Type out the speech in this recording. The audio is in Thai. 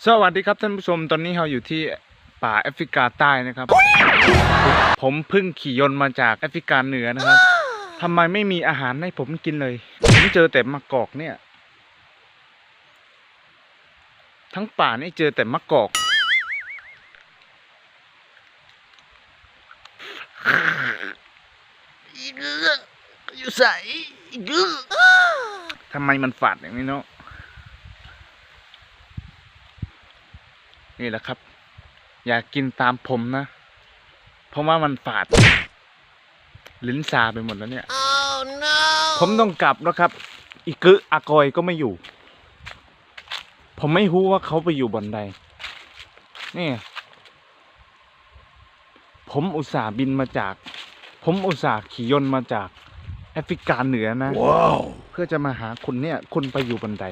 สวัสดีครับท่านผู้ชมตอนนี้เราอยู่ที่ป่าแอฟริกาใต้นะครับผมเพิ่งขี่ยนต์มาจากแอฟริกาเหนือนะครับทำไมไม่มีอาหารให้ผมกินเลยผมเจอแต่มะกอกเนี่ยทั้งป่านี่เจอแต่มะกอกอีกอยู่ใส่อีกทำไมมันฝาดอย่างนี้เนาะนี่แหละครับอยากกินตามผมนะเพราะว่ามันฝาดลิ้นชาไปหมดแล้วเนี่ย oh, no. ผมต้องกลับแล้วครับอีกอากอยก็ไม่อยู่ผมไม่รู้ว่าเขาไปอยู่บนใดนี่ผมอุตส่าห์บินมาจากผมอุตส่าห์ขี่ยนต์มาจากแอฟริกาเหนือนะ wow. เพื่อจะมาหาคุณเนี่ยคุณไปอยู่บนใด